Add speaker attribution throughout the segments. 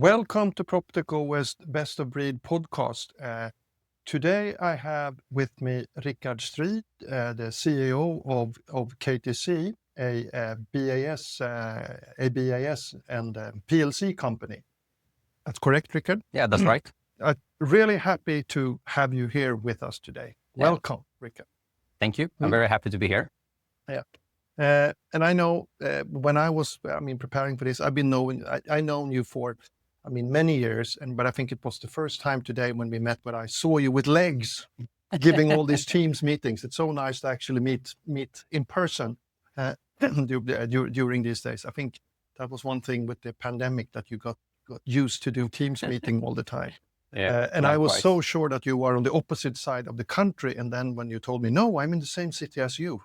Speaker 1: Welcome to ProptechOS Best of Breed podcast. Today I have with me Rikard Strid, the CEO of KTC, a BAS and PLC company. That's correct, Rikard?
Speaker 2: Yeah, that's right.
Speaker 1: I'm really happy to have you here with us today.
Speaker 2: Yeah.
Speaker 1: Welcome, Rikard.
Speaker 2: Thank you. I'm very happy to be here.
Speaker 1: Yeah. And I know when I was, preparing for this, I've known you for, many years, but I think it was the first time today when we met where I saw you with legs giving all these Teams meetings. It's so nice to actually meet in person during these days. I think that was one thing with the pandemic that you got used to do Teams meeting all the time.
Speaker 2: Yeah,
Speaker 1: and I was so sure that you were on the opposite side of the country. And then when you told me, no, I'm in the same city as you.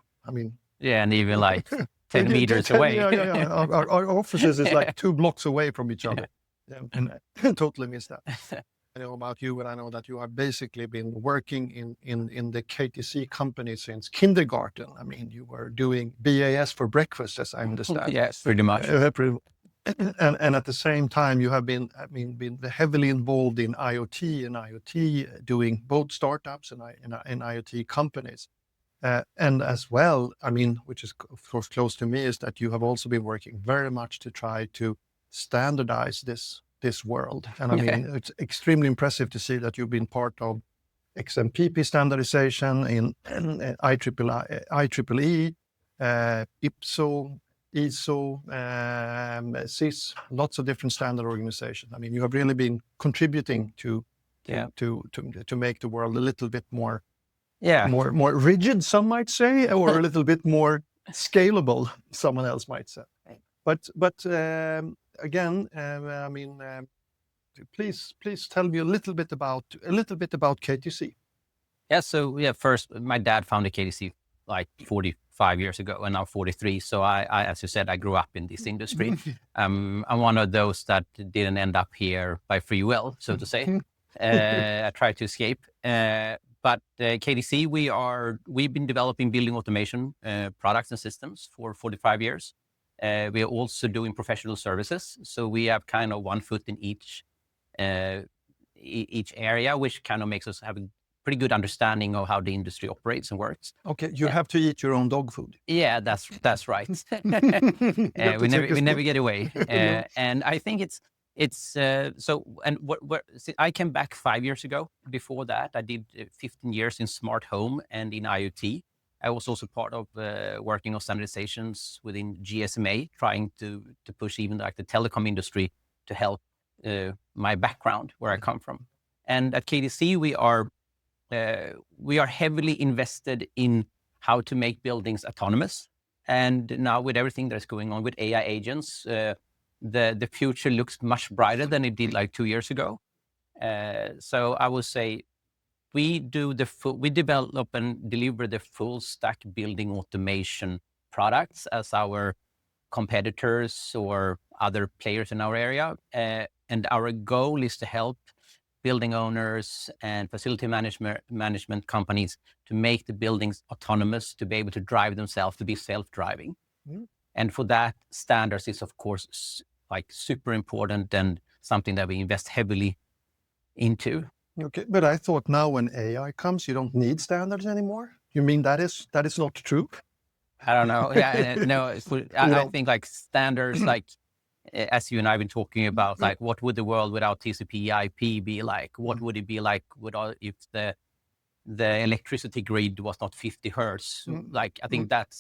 Speaker 2: Yeah, and even like 10 meters away.
Speaker 1: Yeah. Our offices is like 2 blocks away from each other. Yeah, and I totally miss that. I know about you, and I know that you have basically been working in the KTC company since kindergarten. You were doing BAS for breakfast, as I understand.
Speaker 2: Yes, pretty much.
Speaker 1: And at the same time, you have been heavily involved in IoT doing both startups and IoT companies. And as well, which is of course close to me, is that you have also been working very much to try to standardize this world. And it's extremely impressive to see that you've been part of XMPP standardization in IEEE, IPSO, ISO, CIS, lots of different standard organizations. You have really been contributing to make the world a little bit more rigid, some might say, or a little bit more scalable, someone else might say. But again, please tell me a little bit about KTC.
Speaker 2: Yeah. So first, my dad founded KTC like 45 years ago, and now 43. So I as you said, I grew up in this industry. I'm one of those that didn't end up here by free will, so to say. I tried to escape. But KTC, we've been developing building automation products and systems for 45 years. We are also doing professional services. So we have kind of one foot in each area, which kind of makes us have a pretty good understanding of how the industry operates and works.
Speaker 1: Okay, you have to eat your own dog food.
Speaker 2: Yeah, that's right. We never get away. And I think I came back 5 years ago. Before that, I did 15 years in smart home and in IoT. I was also part of working on standardizations within GSMA, trying to push even like the telecom industry to help my background, where I come from. And at KTC, we are heavily invested in how to make buildings autonomous. And now with everything that's going on with AI agents, the future looks much brighter than it did like 2 years ago. So I would say we develop and deliver the full stack building automation products as our competitors or other players in our area. And our goal is to help building owners and facility management companies to make the buildings autonomous, to be able to drive themselves, to be self-driving. And for that, standards is of course like super important and something that we invest heavily into.
Speaker 1: Okay, but I thought now when AI comes, you don't need standards anymore. You mean that is not true?
Speaker 2: I don't know. Yeah, no. I think like standards, like as you and I have been talking about, like what would the world without TCP/IP be like? What would it be like if the electricity grid was not 50 hertz? Like I think that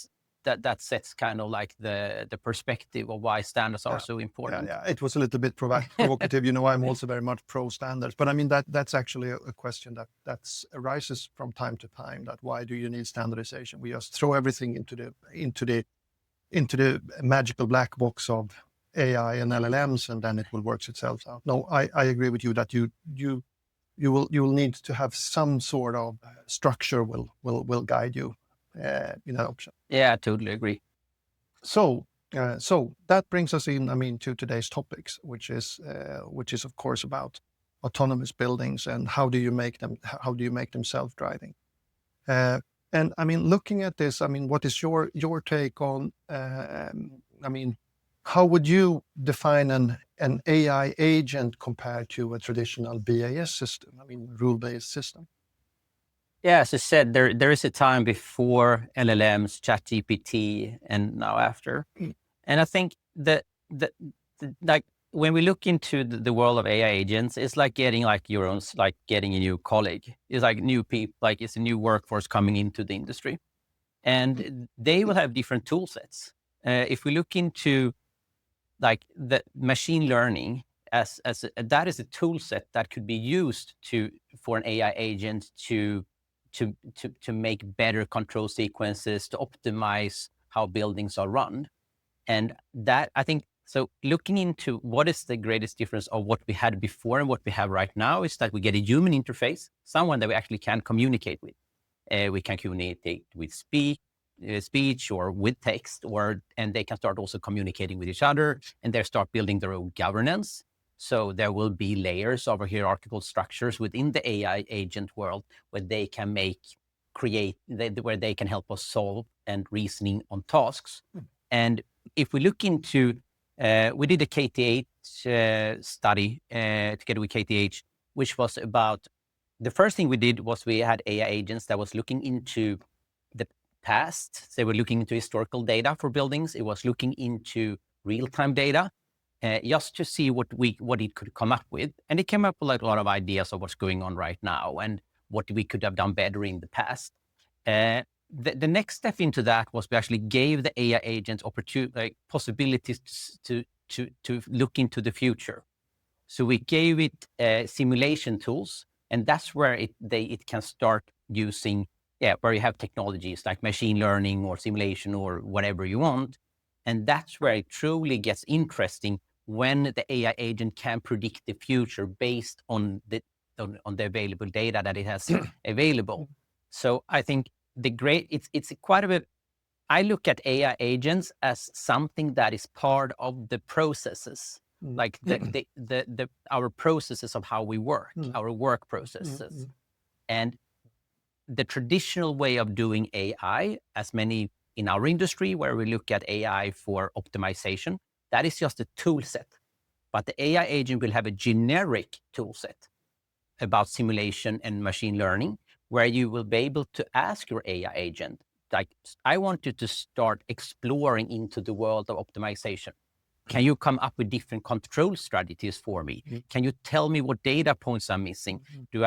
Speaker 2: sets kind of like the perspective of why standards are so important.
Speaker 1: Yeah, it was a little bit provocative. I'm also very much pro standards, but that's actually a question that arises from time to time. That why do you need standardization? We just throw everything into the magical black box of AI and LLMs, and then it will work itself out. No, I agree with you that you will need to have some sort of structure will guide you. In that option.
Speaker 2: Yeah, I totally agree.
Speaker 1: So that brings us in, to today's topics, which is of course about autonomous buildings and how do you make them self-driving? And looking at this, what is your take on, how would you define an AI agent compared to a traditional BAS system? I mean, rule-based system.
Speaker 2: Yeah, as I said, there is a time before LLMs, ChatGPT, and now after. And I think that like when we look into the world of AI agents, it's like getting like your own, like getting a new colleague. It's like new people, like it's a new workforce coming into the industry, and they will have different tool sets. If we look into like the machine learning that is a tool set that could be used for an AI agent to make better control sequences, to optimize how buildings are run. And that, I think, so looking into what is the greatest difference of what we had before and what we have right now is that we get a human interface, someone that we actually can communicate with. We can communicate with speech or with text, and they can start also communicating with each other, and they start building their own governance. So there will be layers of hierarchical structures within the AI agent world where they can where they can help us solve and reasoning on tasks. And if we look into, we did a KTH study together with KTH, which was about, the first thing we did was we had AI agents that was looking into the past. They were looking into historical data for buildings. It was looking into real-time data, just to see what it could come up with. And it came up with like a lot of ideas of what's going on right now and what we could have done better in the past. The next step into that was we actually gave the AI agents possibilities to look into the future. So we gave it simulation tools, and that's where it can start using, where you have technologies like machine learning or simulation or whatever you want. And that's where it truly gets interesting, when the AI agent can predict the future based on the available data that it has available. So I think it's quite a bit. I look at AI agents as something that is part of the processes, like our processes of how we work, our work processes. And the traditional way of doing AI, as many in our industry, where we look at AI for optimization, that is just a tool set. But the AI agent will have a generic tool set about simulation and machine learning, where you will be able to ask your AI agent, like, I want you to start exploring into the world of optimization. Can you come up with different control strategies for me? Can you tell me what data points I'm missing? Do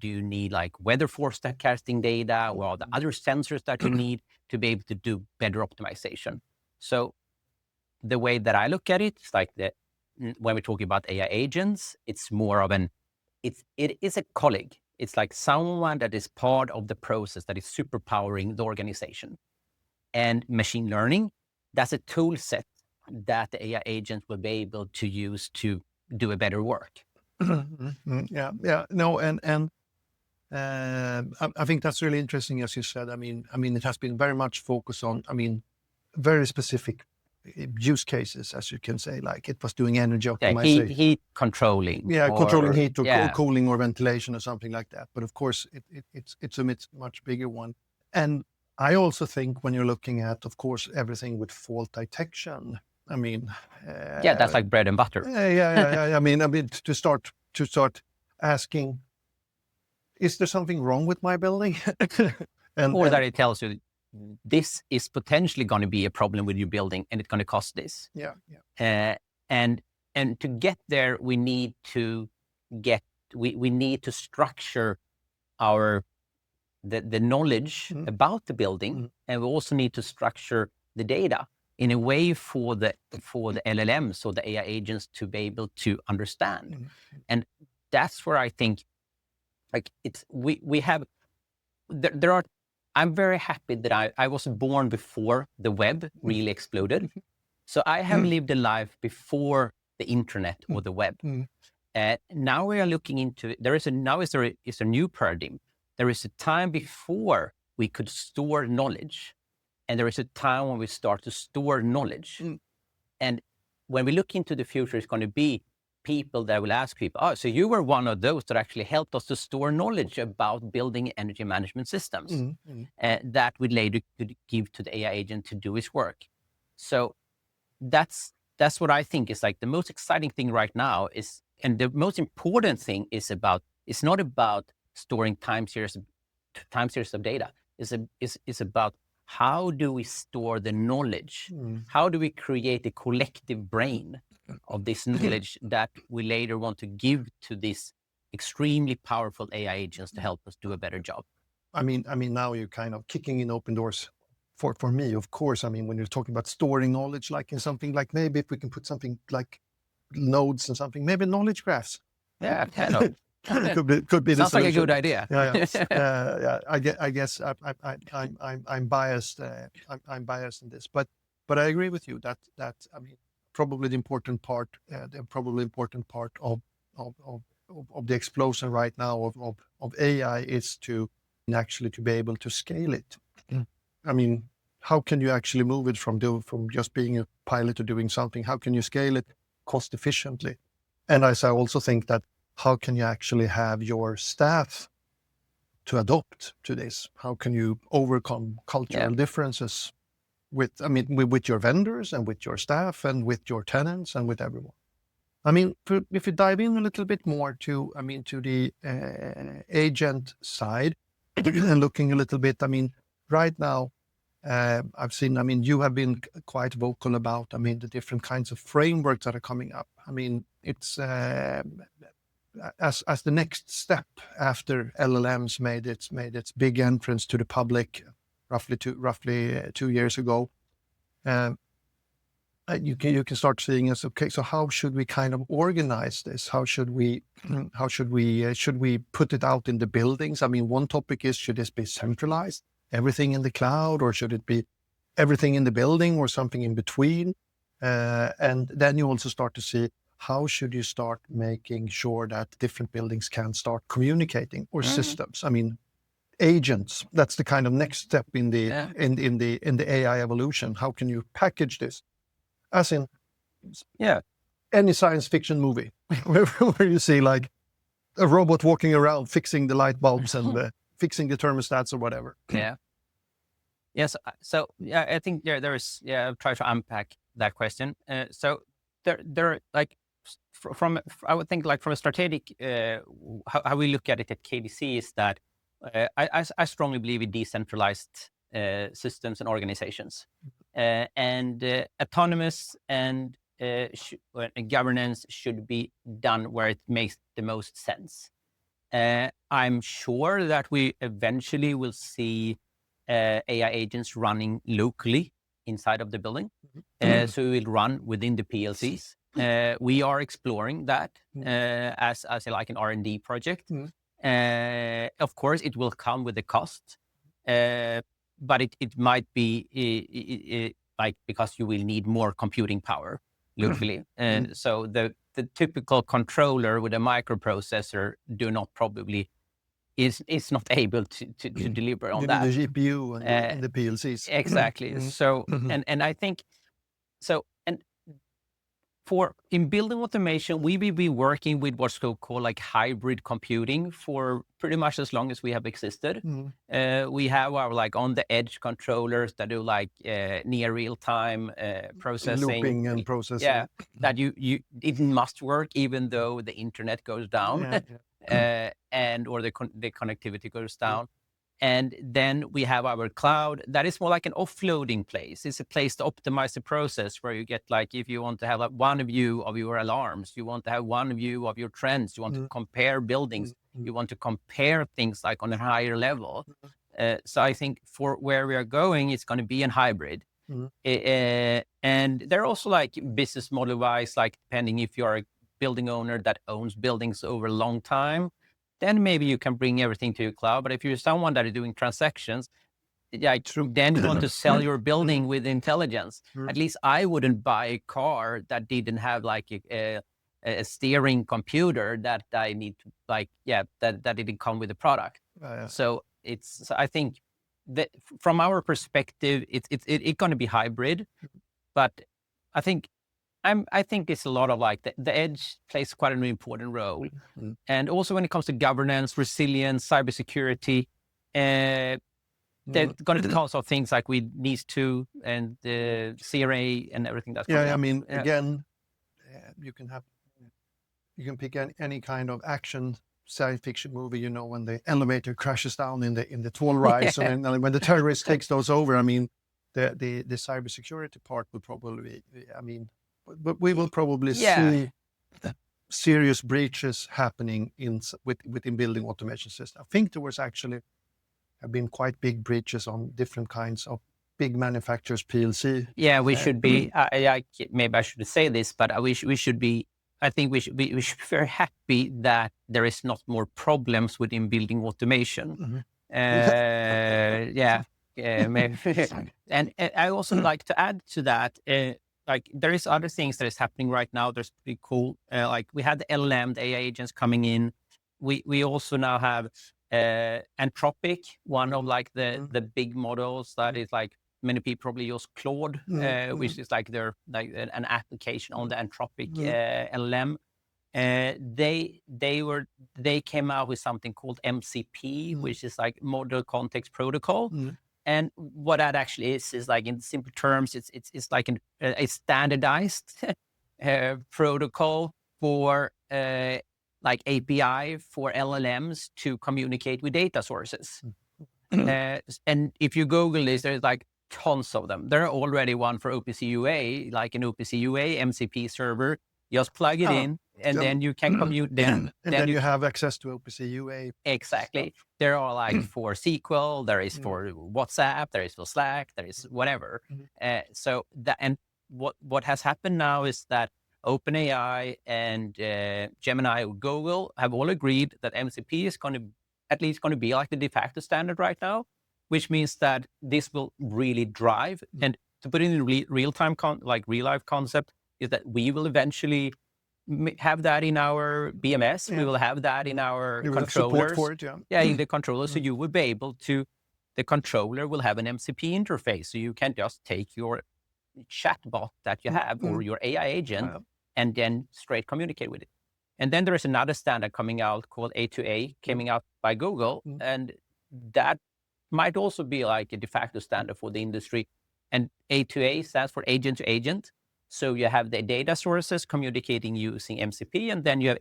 Speaker 2: you need like weather forecasting data, or the other sensors that you need to be able to do better optimization? So the way that I look at it is like when we're talking about AI agents, it's more of it is a colleague. It's like someone that is part of the process that is superpowering the organization. And machine learning, that's a tool set that the AI agent will be able to use to do a better work.
Speaker 1: No, and I think that's really interesting, as you said. I mean, it has been very much focused on, very specific use cases, as you can say, like it was doing energy optimization.
Speaker 2: Heat controlling.
Speaker 1: Controlling heat or cooling or ventilation or something like that. But of course, it's a much bigger one. And I also think when you're looking at, of course, everything with fault detection,
Speaker 2: that's like bread and butter.
Speaker 1: I mean, to start asking, is there something wrong with my building?
Speaker 2: That it tells you, this is potentially going to be a problem with your building, and it's going to cost this. And to get there, we need to structure the knowledge about the building, and we also need to structure the data in a way for the LLMs or the AI agents to be able to understand. And that's where I think, like, I'm very happy that I was born before the web really exploded. So I have lived a life before the internet or the web. Now we are looking into, it's a new paradigm. There is a time before we could store knowledge, and there is a time when we start to store knowledge. And when we look into the future, it's going to be people that will ask people, so you were one of those that actually helped us to store knowledge about building energy management systems that we later could give to the AI agent to do its work. So that's that's what I think is like the most exciting thing right now is, and the most important thing is it's not about storing time series of data. It's about how do we store the knowledge? How do we create a collective brain of this knowledge that we later want to give to these extremely powerful AI agents to help us do a better job?
Speaker 1: I mean, now you're kind of kicking in open doors for me, of course. I mean, when you're talking about storing knowledge, like in something like maybe if we can put something like nodes and something, maybe knowledge graphs.
Speaker 2: Yeah, kind of.
Speaker 1: could be the
Speaker 2: Sounds like a
Speaker 1: solution.
Speaker 2: good idea.
Speaker 1: Yeah. I guess I'm biased. I'm biased in this, but I agree with you that I mean, probably the important part of the explosion right now of AI is to actually to be able to scale it. I mean, how can you actually move it from just being a pilot to doing something? How can you scale it cost efficiently? And as I also think that how can you actually have your staff to adopt to this? How can you overcome cultural differences with your vendors and with your staff and with your tenants and with everyone? I mean, if you dive in a little bit more to the agent side and looking a little bit, I mean, right now, I've seen, I mean, you have been quite vocal about, I mean, the different kinds of frameworks that are coming up. I mean, it's as the next step after LLMs made its big entrance to the public roughly 2 years ago. You can start seeing as, okay, so how should we kind of organize this? How should we put it out in the buildings? I mean, one topic is, should this be centralized, everything in the cloud, or should it be everything in the building or something in between? And then you also start to see, how should you start making sure that different buildings can start communicating, or systems? I mean, agents, that's the kind of next step in the AI evolution. How can you package this? As in, any science fiction movie where you see like a robot walking around fixing the light bulbs and fixing the thermostats or whatever.
Speaker 2: Yeah. Yes. So I think there is. I'll try to unpack that question. So there like from I would think like from a strategic how we look at it at KTC is that I strongly believe in decentralized systems and organizations, and autonomous and governance should be done where it makes the most sense. I'm sure that we eventually will see AI agents running locally inside of the building. So it will run within the PLCs. We are exploring that as like an R&D project. Of course, it will come with a cost, but it might be like because you will need more computing power locally. So the typical controller with a microprocessor is not able to deliver on that.
Speaker 1: The GPU and the PLCs.
Speaker 2: Exactly. So and I think so. And in building automation, we will be working with what's called like hybrid computing for pretty much as long as we have existed. We have our like on the edge controllers that do like near real time processing,
Speaker 1: looping and processing.
Speaker 2: Yeah, that it must work even though the internet goes down, and or the connectivity goes down. And then we have our cloud that is more like an offloading place. It's a place to optimize the process where you get like, if you want to have like one view of your alarms, you want to have one view of your trends, you want to compare buildings, you want to compare things like on a higher level. So I think for where we are going, it's going to be in hybrid. And they're also like business model wise, like depending if you're a building owner that owns buildings over a long time, then maybe you can bring everything to your cloud. But if you're someone that is doing transactions, then you want to sell your building with intelligence. At least I wouldn't buy a car that didn't have like a steering computer that I need to like, that didn't come with the product. So I think that from our perspective, it's going to be hybrid, but I think it's a lot of like the edge plays quite an important role. And also when it comes to governance, resilience, cybersecurity, they're going to cause of things like with NIS2 and the CRA and everything that's coming
Speaker 1: I
Speaker 2: up.
Speaker 1: mean, again, you can pick any kind of action science fiction movie, you know, when the elevator crashes down in the tall rise, and then when the terrorist takes those over. I mean, the cybersecurity part will probably, I mean, but we will probably see serious breaches happening within building automation systems. I think there was actually have been quite big breaches on different kinds of big manufacturers, PLC.
Speaker 2: Yeah, we should be. Maybe I should say this, but we should be. I think we should be very happy that there is not more problems within building automation. Maybe. And I also like to add to that. Like there is other things that is happening right now. That's pretty cool. Like we had the LLM, the AI agents coming in. We also now have Anthropic, one of like the big models that is like many people probably use Claude, which is like their like an application on the Anthropic LLM. They came out with something called MCP, which is like Model Context Protocol. And what that actually is like in simple terms, it's like a standardized protocol for like API for LLMs to communicate with data sources. And if you Google this, there's like tons of them. There are already one for OPC UA, like an OPC UA MCP server. Just plug it in, and then you can commute. Then
Speaker 1: you have access to OPC UA.
Speaker 2: Exactly. There are like for SQL, there is for WhatsApp, there is for Slack, there is whatever. So that, and what has happened now is that OpenAI and Gemini or Google have all agreed that MCP is at least going to be like the de facto standard right now, which means that this will really drive. And to put it in real-time, like real-life concept, is that we will eventually have that in our BMS. We will have that in our controllers.
Speaker 1: Support for it,
Speaker 2: in the controller. So you will be able to, the controller will have an MCP interface. So you can just take your chatbot that you have or your AI agent and then straight communicate with it. And then there is another standard coming out called A2A, coming out by Google. And that might also be like a de facto standard for the industry. And A2A stands for agent to agent. So you have the data sources communicating using MCP, and then you have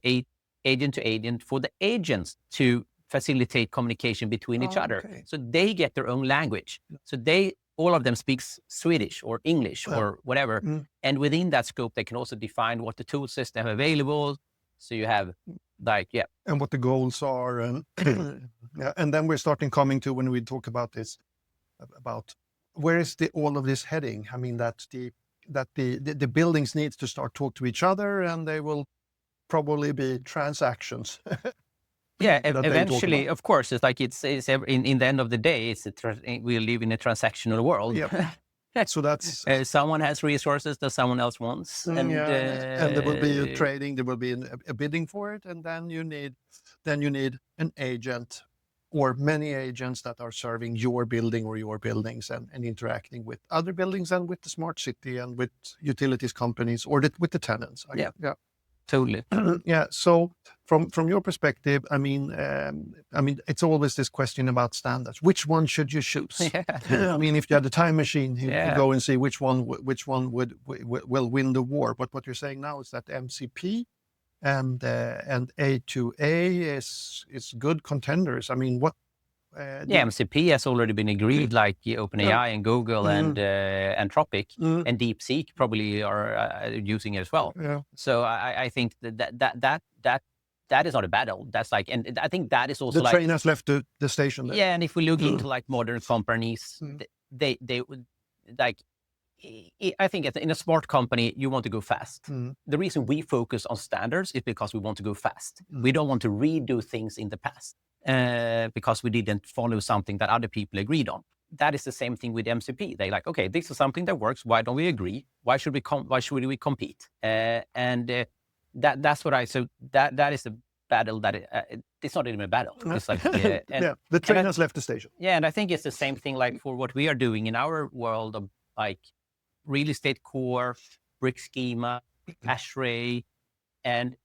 Speaker 2: agent to agent for the agents to facilitate communication between each other. So they get their own language. So all of them speaks Swedish or English or whatever. And within that scope, they can also define what the tool system available. So you have like,
Speaker 1: and what the goals are. And and then we're starting coming to when we talk about this, about where is all of this heading? I mean, that the buildings need to start talk to each other, and they will probably be transactions.
Speaker 2: Eventually, of course, it's like it's in the end of the day, we live in a transactional world.
Speaker 1: So that's
Speaker 2: someone has resources that someone else wants, and
Speaker 1: there will be a trading, there will be a bidding for it, and then you need an agent or many agents that are serving your building or your buildings and interacting with other buildings and with the smart city and with utilities companies or with the tenants.
Speaker 2: Totally.
Speaker 1: So from your perspective, I mean, it's always this question about standards. Which one should you choose? I mean, if you had a time machine, you could go and see which one will win the war. But what you're saying now is that MCP and A2A is good contenders. I mean,
Speaker 2: MCP has already been agreed, like OpenAI and Google and Anthropic and DeepSeek probably are using it as well. So I think that is not a battle. That's like, and I think that is also
Speaker 1: the train has left the station there.
Speaker 2: And if we look into like modern companies, they would like. I think in a smart company, you want to go fast. The reason we focus on standards is because we want to go fast. We don't want to redo things in the past because we didn't follow something that other people agreed on. That is the same thing with MCP. They're like, okay, this is something that works. Why don't we agree? Why should we compete? That's what so that is a battle that it's not even a battle. It's like
Speaker 1: the train has left the station.
Speaker 2: And I think it's the same thing like for what we are doing in our world of like real estate core, brick schema, ASHRAE, and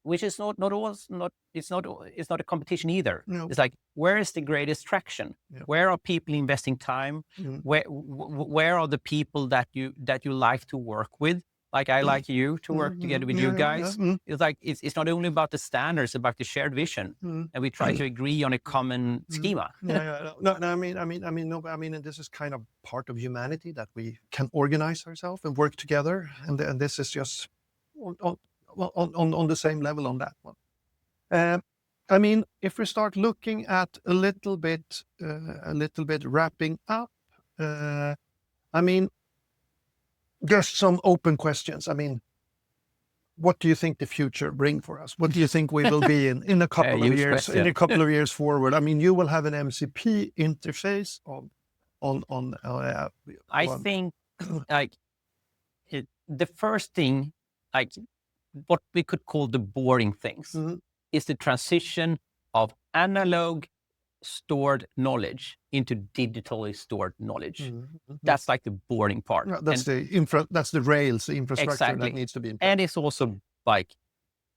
Speaker 2: which is not always not it's not a competition either.
Speaker 1: No.
Speaker 2: It's like, where is the greatest traction?
Speaker 1: Yeah.
Speaker 2: Where are people investing time? Where are the people that you like to work with? Like I like you to work together with you guys. It's like it's not only about the standards, about the shared vision, and we try to agree on a common schema.
Speaker 1: No, I mean, this is kind of part of humanity, that we can organize ourselves and work together, and this is just on the same level on that one. I mean, if we start looking at a little bit wrapping up, I mean, just some open questions. I mean, what do you think the future bring for us? What do you think we will be in a couple of years?
Speaker 2: Question.
Speaker 1: In a couple of years forward, I mean, you will have an MCP interface on.
Speaker 2: I think like the first thing, like what we could call the boring things, is the transition of analog stored knowledge into digitally stored knowledge. That's like the boring part.
Speaker 1: That's the rails, the infrastructure
Speaker 2: exactly.
Speaker 1: that needs to be in place.
Speaker 2: And it's also like,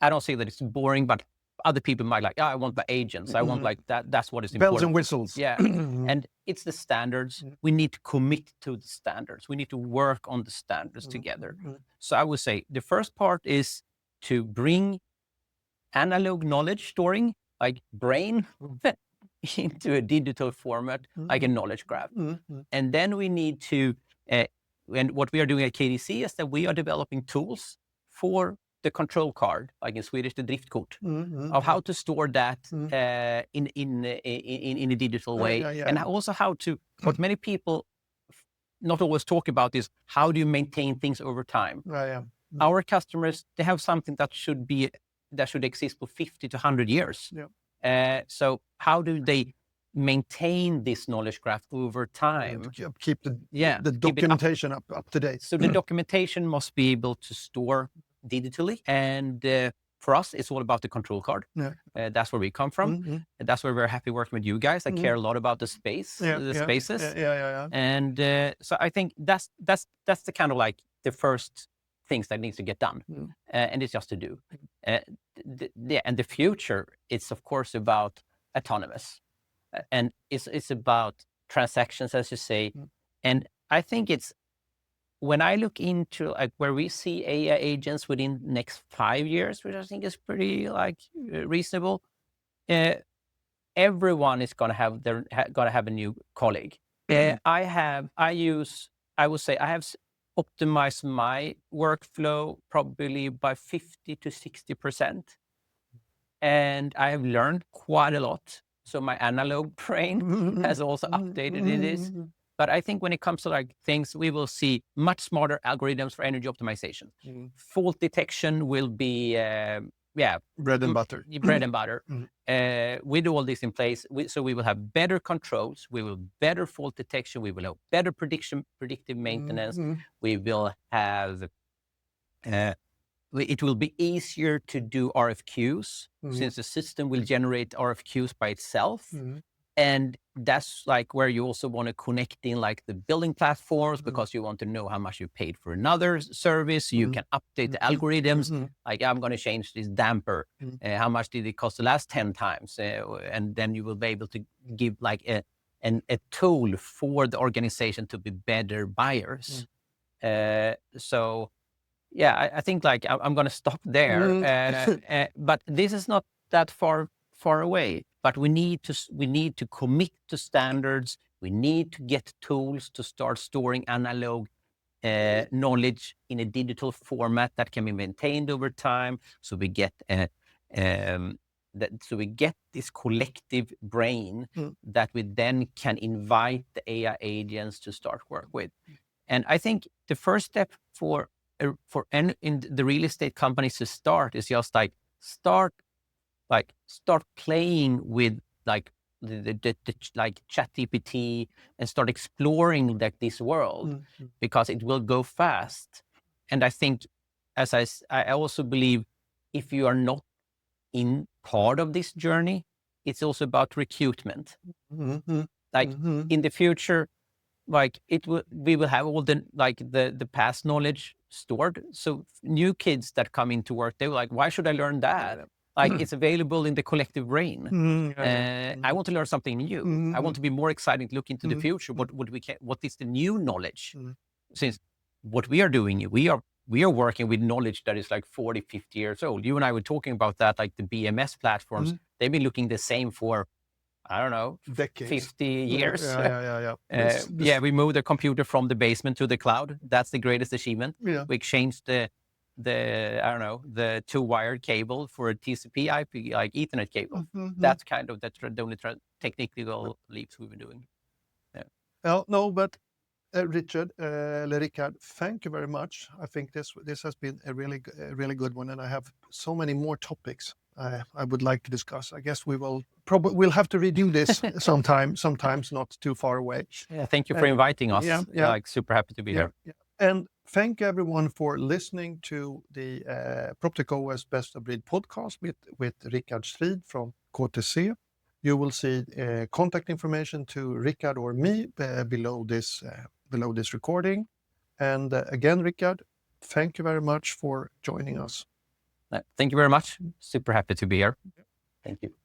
Speaker 2: I don't say that it's boring, but other people might like, I want the agents. I want like that. That's what is important.
Speaker 1: Bells and whistles.
Speaker 2: Yeah. And it's the standards. We need to commit to the standards. We need to work on the standards together. So I would say the first part is to bring analog knowledge storing, like brain, into a digital format, like a knowledge graph. And then we need to, and what we are doing at KTC is that we are developing tools for the control card, like in Swedish, the driftkort, of how to store that in a digital way. And also how to, what many people not always talk about is, how do you maintain things over time? Our customers, they have something that should exist for 50 to 100 years. So how do they maintain this knowledge graph over time?
Speaker 1: Keep the documentation up to date.
Speaker 2: So the documentation must be able to store digitally. And for us, it's all about the control card. That's where we come from. And that's where we're happy working with you guys. I care a lot about the spaces. And so I think that's the kind of like the first things that needs to get done. And it's just to do. And the future, it's of course about autonomous. And it's about transactions, as you say. And I think it's, when I look into like where we see AI agents within the next 5 years, which I think is pretty like reasonable, everyone is going to have a new colleague. I would say I have optimized my workflow probably by 50 to 60%. And I have learned quite a lot. So my analog brain has also updated in this. But I think when it comes to like things, we will see much smarter algorithms for energy optimization. Fault detection will be,
Speaker 1: bread and butter.
Speaker 2: With all this in place, so we will have better controls, we will better fault detection, we will have better predictive maintenance, we will have, it will be easier to do RFQs since the system will generate RFQs by itself. And that's like where you also want to connect in like the building platforms, because you want to know how much you paid for another service. You can update the algorithms. Like, I'm going to change this damper. How much did it cost the last 10 times? And then you will be able to give like a tool for the organization to be better buyers. So yeah, I think like I'm going to stop there. But this is not that far away. But we need to commit to standards. We need to get tools to start storing analog knowledge in a digital format that can be maintained over time. So we get this collective brain that we then can invite the AI agents to start work with. And I think the first step for in the real estate companies to start is just like start playing with like the like ChatGPT and start exploring like this world, because it will go fast. And I think, as I also believe, if you are not in part of this journey, it's also about recruitment. Like in the future, like we will have all the past knowledge stored. So new kids that come into work, they're like, why should I learn that? Like it's available in the collective brain. I want to learn something new. I want to be more excited, look into the future. What is the new knowledge? Since what we are doing, we are working with knowledge that is like 40, 50 years old. You and I were talking about that, like the BMS platforms, they've been looking the same for, I don't know,
Speaker 1: decades.
Speaker 2: 50 years.
Speaker 1: Yeah.
Speaker 2: We moved the computer from the basement to the cloud. That's the greatest achievement.
Speaker 1: Yeah.
Speaker 2: We exchanged the two-wired cable for a TCP IP, like Ethernet cable. That's kind of the only technical leaps we've been doing.
Speaker 1: Well, no, but Rikard, thank you very much. I think this has been a really good one, and I have so many more topics I would like to discuss. I guess we'll have to redo this sometimes not too far away.
Speaker 2: Yeah, thank you for inviting us.
Speaker 1: Yeah.
Speaker 2: Like super happy to be here.
Speaker 1: Yeah. And thank everyone for listening to the ProptechOS Best of Breeds podcast with Rikard Strid from KTC. You will see contact information to Rikard or me below this recording. And again, Rikard, thank you very much for joining us.
Speaker 2: Thank you very much. Super happy to be here. Thank you.